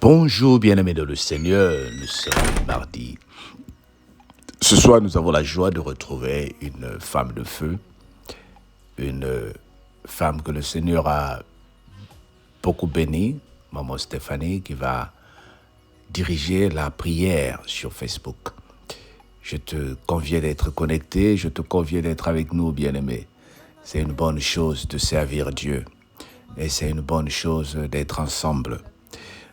Bonjour bien-aimés dans le Seigneur, nous sommes mardi. Ce soir, nous avons la joie de retrouver une femme de feu, une femme que le Seigneur a beaucoup bénie, Maman Stéphanie, qui va diriger la prière sur Facebook. Je te conviens d'être connecté, je te conviens d'être avec nous, bien-aimés. C'est une bonne chose de servir Dieu et c'est une bonne chose d'être ensemble.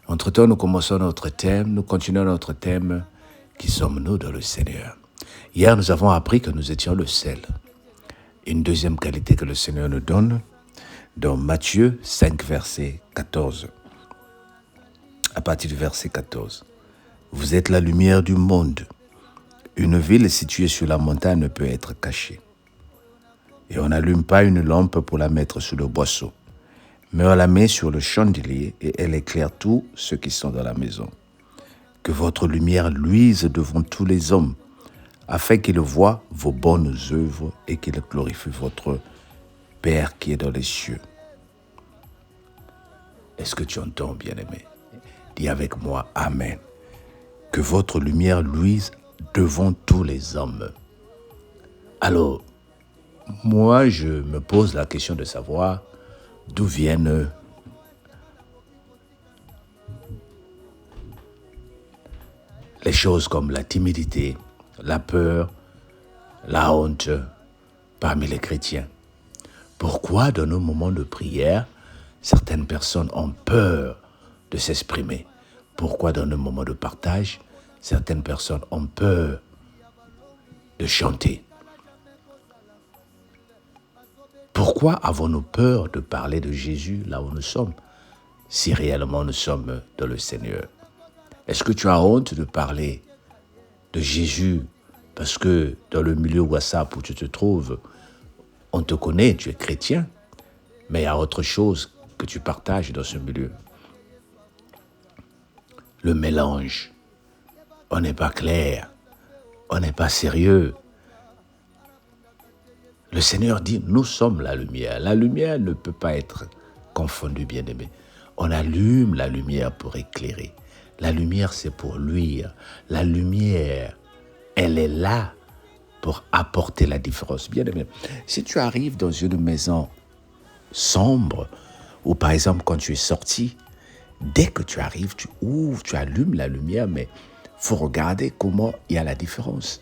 Entre-temps, nous commençons notre thème, nous continuons notre thème, qui sommes-nous dans le Seigneur. Hier, nous avons appris que nous étions le sel. Une deuxième qualité que le Seigneur nous donne, dans Matthieu 5, verset 14. À partir du verset 14. Vous êtes la lumière du monde. Une ville située sur la montagne ne peut être cachée. Et on n'allume pas une lampe pour la mettre sous le boisseau, mais on la met sur le chandelier et elle éclaire tous ceux qui sont dans la maison. Que votre lumière luise devant tous les hommes, afin qu'ils voient vos bonnes œuvres et qu'ils glorifient votre Père qui est dans les cieux. Est-ce que tu entends, bien-aimé? Dis avec moi, Amen. Que votre lumière luise devant tous les hommes. Alors, moi, je me pose la question de savoir d'où viennent les choses comme la timidité, la peur, la honte parmi les chrétiens. Pourquoi dans nos moments de prière, certaines personnes ont peur de s'exprimer? Pourquoi dans nos moments de partage, certaines personnes ont peur de chanter? Pourquoi avons-nous peur de parler de Jésus là où nous sommes, si réellement nous sommes dans le Seigneur? Est-ce que tu as honte de parler de Jésus parce que dans le milieu WhatsApp où tu te trouves, on te connaît, tu es chrétien, mais il y a autre chose que tu partages dans ce milieu? Le mélange. On n'est pas clair, on n'est pas sérieux. Le Seigneur dit, nous sommes la lumière. La lumière ne peut pas être confondue, bien-aimé. On allume la lumière pour éclairer. La lumière, c'est pour luire. La lumière, elle est là pour apporter la différence. Bien-aimé, si tu arrives dans une maison sombre, ou par exemple quand tu es sorti, dès que tu arrives, tu ouvres, tu allumes la lumière, mais il faut regarder comment il y a la différence.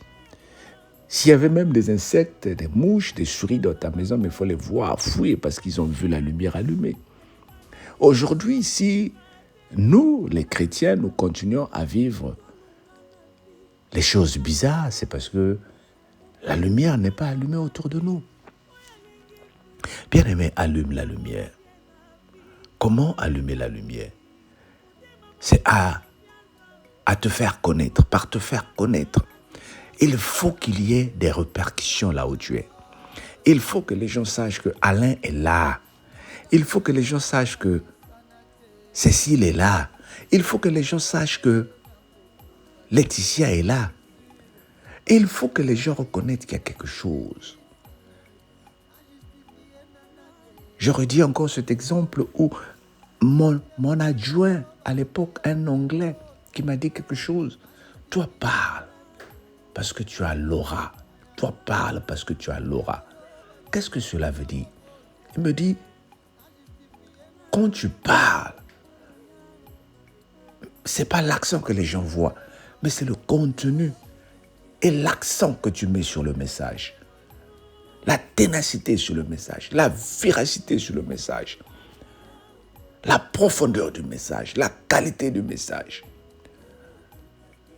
S'il y avait même des insectes, des mouches, des souris dans ta maison, mais il faut les voir fuir parce qu'ils ont vu la lumière allumée. Aujourd'hui, si nous, les chrétiens, nous continuons à vivre les choses bizarres, c'est parce que la lumière n'est pas allumée autour de nous. Bien-aimé, allume la lumière. Comment allumer la lumière? C'est à te faire connaître, par te faire connaître. Il faut qu'il y ait des répercussions là où tu es. Il faut que les gens sachent que Alain est là. Il faut que les gens sachent que Cécile est là. Il faut que les gens sachent que Laetitia est là. Il faut que les gens reconnaissent qu'il y a quelque chose. Je redis encore cet exemple où mon adjoint à l'époque, un Anglais, qui m'a dit quelque chose. Toi, parle parce que tu as l'aura. Toi, parle parce que tu as l'aura. Qu'est-ce que cela veut dire? Il me dit, quand tu parles, c'est pas l'accent que les gens voient, mais c'est le contenu et l'accent que tu mets sur le message. La ténacité sur le message, la véracité sur le message, la profondeur du message, la qualité du message.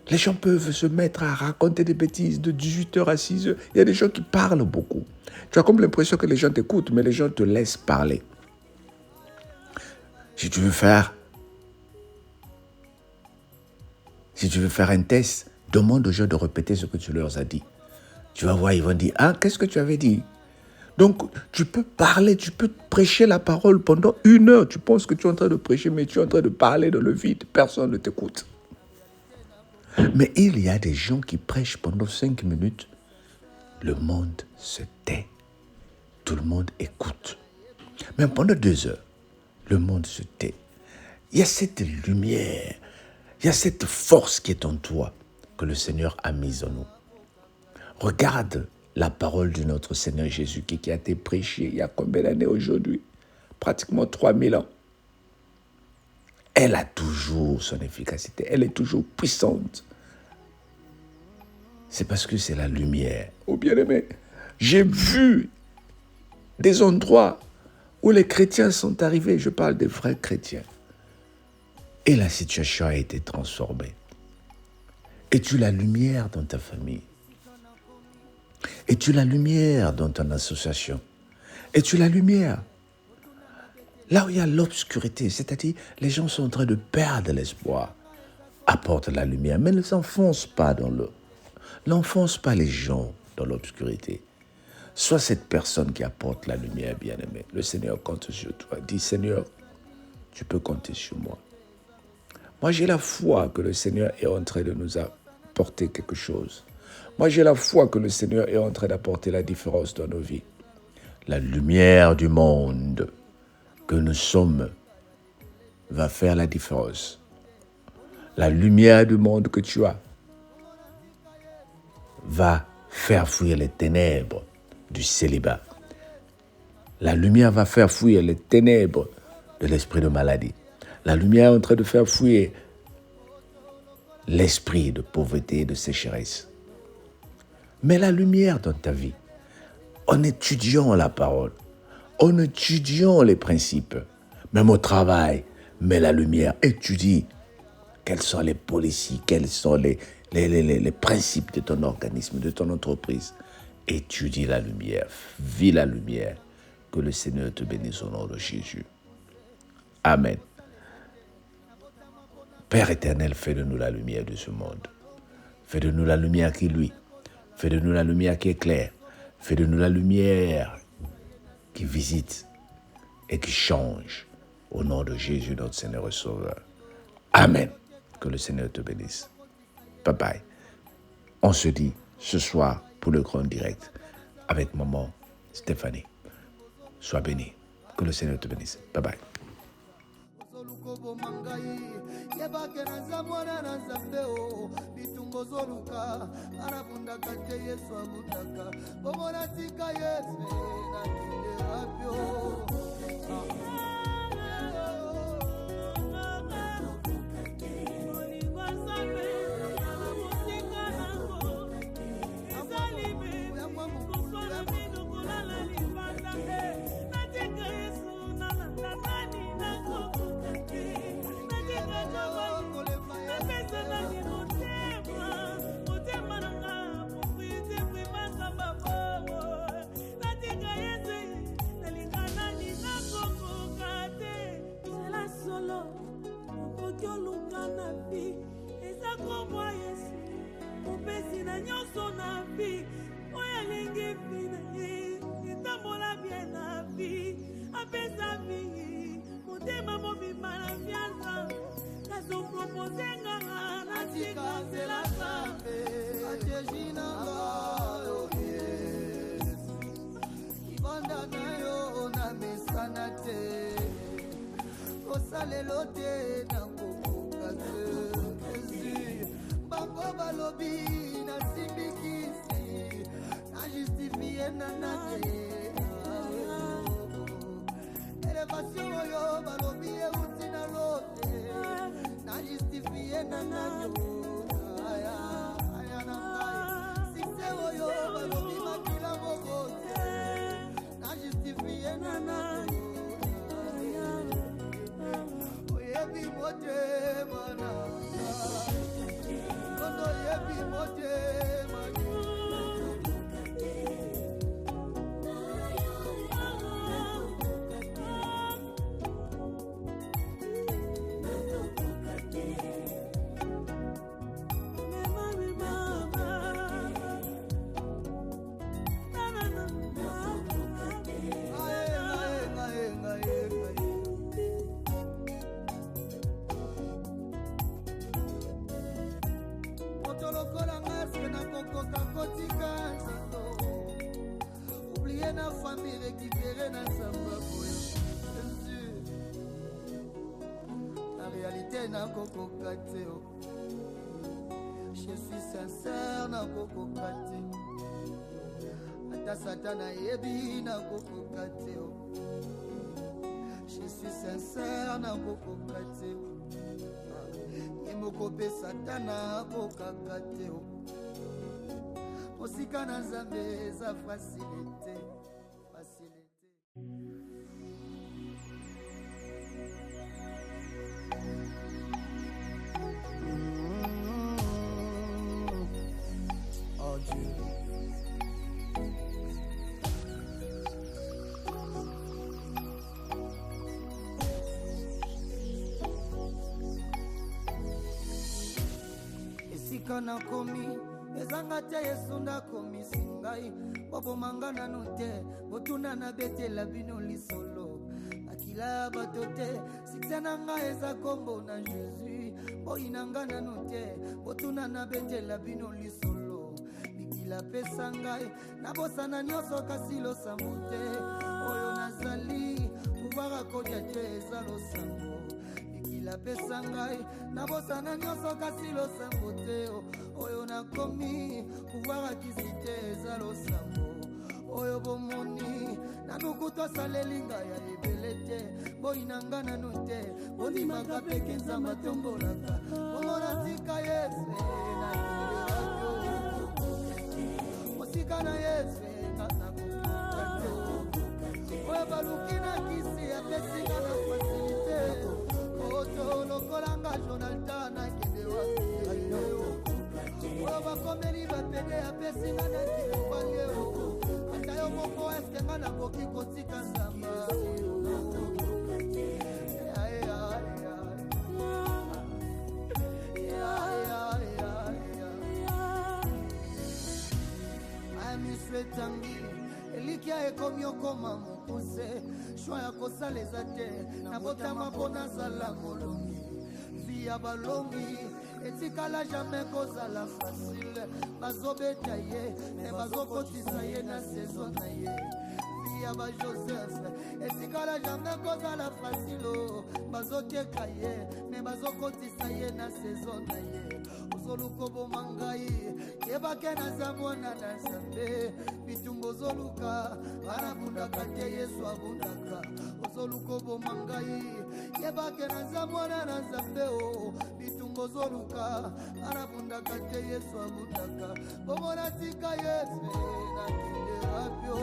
Les gens peuvent se mettre à raconter des bêtises de 18h à 6h. Il y a des gens qui parlent beaucoup. Tu as comme l'impression que les gens t'écoutent, mais les gens te laissent parler. Si tu veux faire un test, demande aux gens de répéter ce que tu leur as dit. Tu vas voir, ils vont dire, ah, qu'est-ce que tu avais dit? Donc, tu peux parler, tu peux prêcher la parole pendant 1 heure. Tu penses que tu es en train de prêcher, mais tu es en train de parler dans le vide. Personne ne t'écoute. Mais il y a des gens qui prêchent pendant 5 minutes. Le monde se tait. Tout le monde écoute. Même pendant 2 heures, le monde se tait. Il y a cette lumière, il y a cette force qui est en toi que le Seigneur a mise en nous. Regarde la parole de notre Seigneur Jésus qui a été prêchée il y a combien d'années aujourd'hui? Pratiquement 3000 ans. Elle a toujours son efficacité, elle est toujours puissante. C'est parce que c'est la lumière. Oh bien-aimé, j'ai vu des endroits où les chrétiens sont arrivés, je parle des vrais chrétiens, et la situation a été transformée. Es-tu la lumière dans ta famille? Es-tu la lumière dans ton association? Es-tu la lumière? Là où il y a l'obscurité, c'est-à-dire les gens sont en train de perdre l'espoir, apporte la lumière, mais ne s'enfonce pas dans l'eau. N'enfonce pas les gens dans l'obscurité. Sois cette personne qui apporte la lumière, bien-aimé. Le Seigneur compte sur toi. Dis, Seigneur, tu peux compter sur moi. Moi, j'ai la foi que le Seigneur est en train de nous apporter quelque chose. Moi, j'ai la foi que le Seigneur est en train d'apporter la différence dans nos vies. La lumière du monde que nous sommes va faire la différence. La lumière du monde que tu as va faire fuir les ténèbres du célibat. La lumière va faire fuir les ténèbres de l'esprit de maladie. La lumière est en train de faire fuir l'esprit de pauvreté et de sécheresse. Mets la lumière dans ta vie en étudiant la parole, en étudiant les principes, même au travail. Mets la lumière, étudie quelles sont les policies, quels sont les principes de ton organisme, de ton entreprise. Étudie la lumière, vis la lumière. Que le Seigneur te bénisse au nom de Jésus. Amen. Père éternel, fais de nous la lumière de ce monde. Fais de nous la lumière qui luit. Fais de nous la lumière qui éclaire. Fais de nous la lumière qui visite et qui change. Au nom de Jésus, notre Seigneur et Sauveur. Amen. Que le Seigneur te bénisse. Bye bye. On se dit ce soir pour le grand direct avec maman Stéphanie. Sois béni. Que le Seigneur te bénisse. Bye bye. na koko kateo. Je suis sincère na koko kateo. Ata satana yebi na koko kateo. Je suis sincère na koko kateo. Yemoko pe satana koko kateo. Osika na Nzambe za facilité. Oh Dieu. Esika na komi ezanga te Yesu ndakomi singai bobo mangana no te botuna na betela bino lisolo akila bato te sikana nga eza kombo na Jésus boyina ngana no te botuna na betela bino lisolo bikila pesa ngai na bosana nyonso kasi losambo te oyo nazali pouvoir akodia te eza losambo bikila pesa ngai na bosana nyonso kasi losambo te oyo nakomi pouvoir akisite eza losambo oyo bomoni na nukuto salelinga ya ebele te boyina ngana no te bondimaka peke Nzambe atombolaka omona tika Yesu na kilelo osika na Yesu na kukuka oyo baluki na kisi apesinga na facilité oto lokolanga Jonathan na kedewa oyo bakomeli bapede apesinga na kilembangeo ata yo moko eske nga nakoki kotika Nzambe tangi elikia ekomi okoma mokuse shwa ya kosaleza te na botama mpona zala molongi vi ya balongi etikala jamais kozala facile bazobeta ye me bazokotisa ye na saison na ye vi ya ba Joseph etikala jamais kozala facile bazoteka ye me bazokotisa ye na saison na ye ozoluka boma ngai yebake naza mwana na Nzambe bitumbo ozoluka banabundaka te Yesu abundaka ozoluka boma ngai yebake naza mwana na Nzambe bitumbo ozoluka banabundaka te Yesu abundaka bomona tika Yesu na kinde rapio